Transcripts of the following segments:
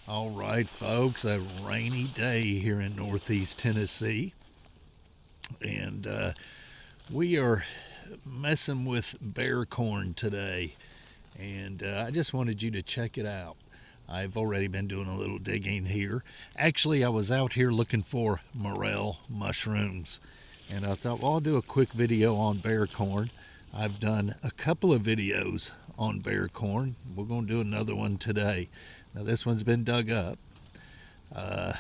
All right, folks, a rainy day here in Northeast Tennessee, and we are messing with bear corn today, and I just wanted you to check it out. I've already been doing a little digging here. Actually, I was out here looking for morel mushrooms, and I thought, well, I'll do a quick video on bear corn. I've done a couple of videos on bear corn. We're going to do another one today. Now, this one's been dug up. Uh,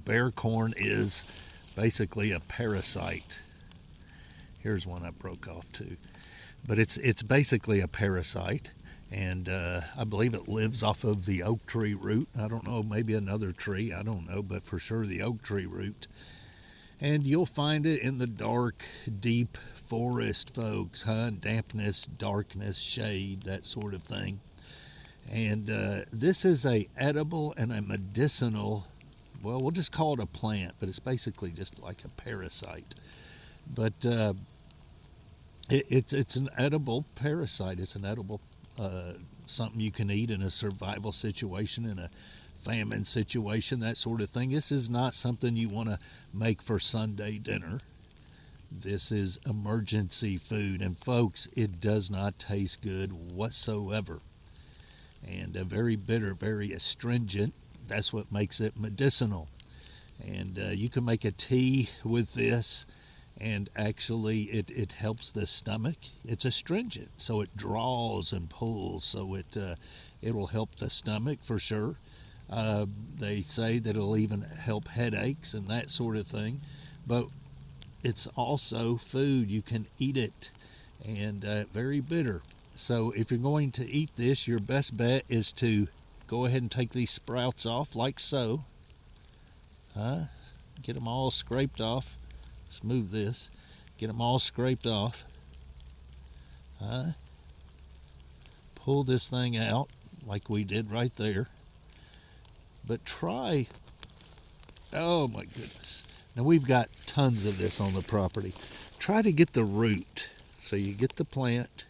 Bear corn is basically a parasite. Here's one I broke off too, but it's basically a parasite, and I believe it lives off of the oak tree root. I don't know, maybe another tree. I don't know, but for sure the oak tree root. And you'll find it in the dark, deep forest, folks. Dampness, darkness, shade, that sort of thing. And this is a edible and a medicinal, well, we'll just call it a plant, but it's basically just like a parasite. But it's an edible parasite. It's an edible something you can eat in a survival situation, in a famine situation, that sort of thing. This is not something you want to make for Sunday dinner. This is emergency food, and folks, it does not taste good whatsoever. And very bitter, very astringent. That's what makes it medicinal. And you can make a tea with this, and actually it helps the stomach. It's astringent, so it draws and pulls, so it'll help the stomach for sure. They say that it'll even help headaches and that sort of thing. But it's also food. You can eat it, and very bitter. So if you're going to eat this, your best bet is to go ahead and take these sprouts off like so. Get them all scraped off. Smooth this. Get them all scraped off. Pull this thing out like we did right there. But try, oh my goodness. Now we've got tons of this on the property. Try to get the root. So you get the plant.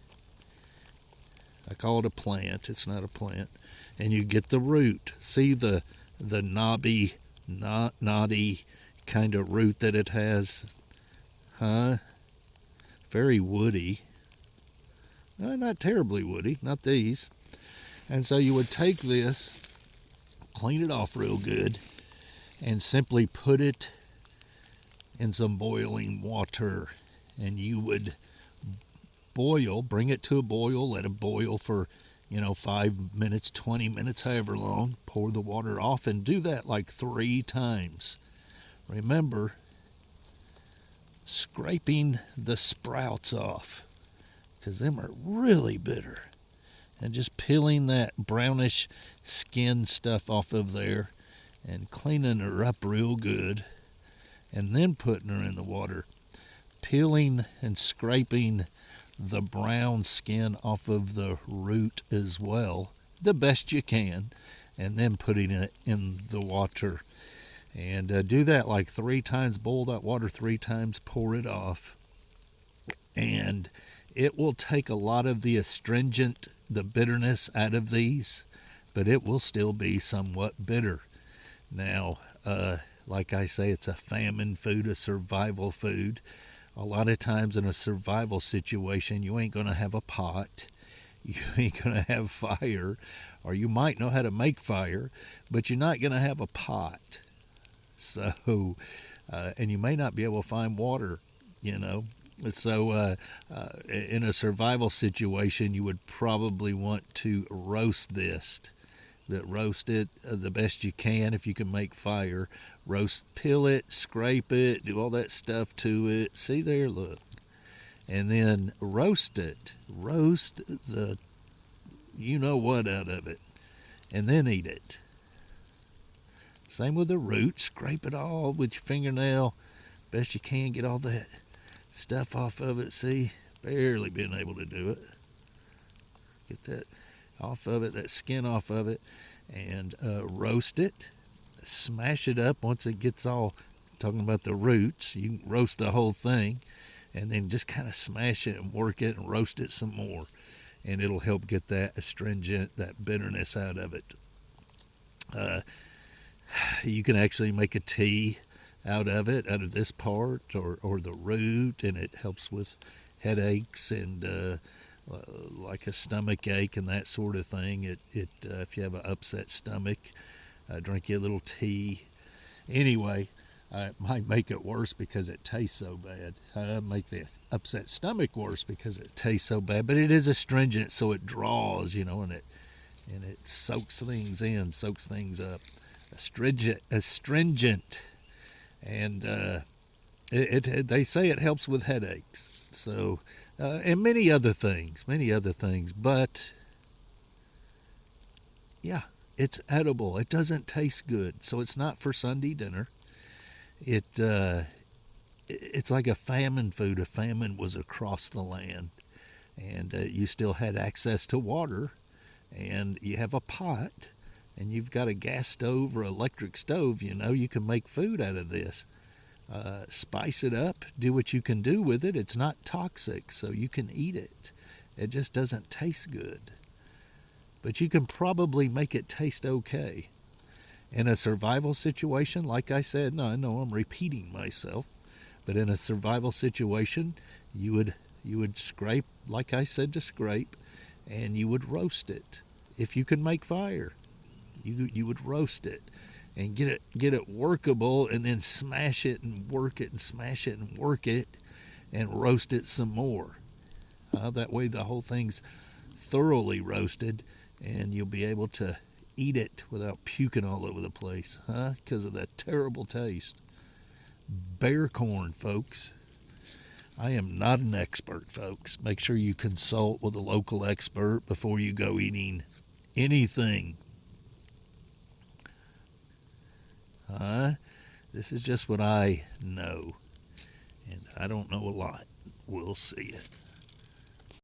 I call it a plant. It's not a plant. And you get the root. See the knobby, knotty kind of root that it has? Very woody. Not terribly woody. Not these. And so you would take this, clean it off real good, and simply put it in some boiling water. And you would bring it to a boil, let it boil for 5 minutes, 20 minutes, however long. Pour the water off and do that like 3 times. Remember, scraping the sprouts off, because them are really bitter, and just peeling that brownish skin stuff off of there and cleaning her up real good, and then putting her in the water, peeling and scraping the brown skin off of the root as well, the best you can, and then putting it in the water. And do that like 3 times. Boil that water 3 times, pour it off, and it will take a lot of the astringent, the bitterness out of these, but it will still be somewhat bitter. Now, like I say, it's a famine food, a survival food. A lot of times in a survival situation, you ain't going to have a pot. You ain't going to have fire, or you might know how to make fire, but you're not going to have a pot. So, and you may not be able to find water, So, in a survival situation, you would probably want to roast this. Roast it the best you can if you can make fire. Peel it, scrape it, do all that stuff to it. See there, look. And then roast it. Roast the you-know-what out of it. And then eat it. Same with the root. Scrape it all with your fingernail. Best you can. Get all that stuff off of it. See? Barely been able to do it. Get that off of it, that skin off of it, and roast it. Smash it up once it gets all, talking about the roots. You can roast the whole thing, and then just kind of smash it and work it and roast it some more. and it'll help get that astringent, that bitterness out of it. Uh, you can actually make a tea out of this part, or the root, and it helps with headaches and like a stomach ache and that sort of thing. If you have an upset stomach, drink you a little tea. Anyway, it might make it worse because it tastes so bad. Make the upset stomach worse because it tastes so bad. But it is astringent, so it draws, and it soaks things in, soaks things up. Astringent, and they say it helps with headaches. So, and many other things, But yeah, it's edible. It doesn't taste good, so it's not for Sunday dinner. It it's like a famine food. A famine was across the land, and you still had access to water, and you have a pot, and you've got a gas stove or electric stove. You can make food out of this. Spice it up, do what you can do with it. It's not toxic, so you can eat it. It just doesn't taste good. But you can probably make it taste okay. In a survival situation, like I said, no, I know I'm repeating myself, but in a survival situation, you would scrape, like I said, to scrape, and you would roast it. If you can make fire, you would roast it and get it workable, and then smash it and work it and smash it and work it and roast it some more. That way the whole thing's thoroughly roasted, and you'll be able to eat it without puking all over the place, because of that terrible taste. Bear corn, folks. I am not an expert, folks. Make sure you consult with a local expert before you go eating anything. This is just what I know, and I don't know a lot. We'll see it.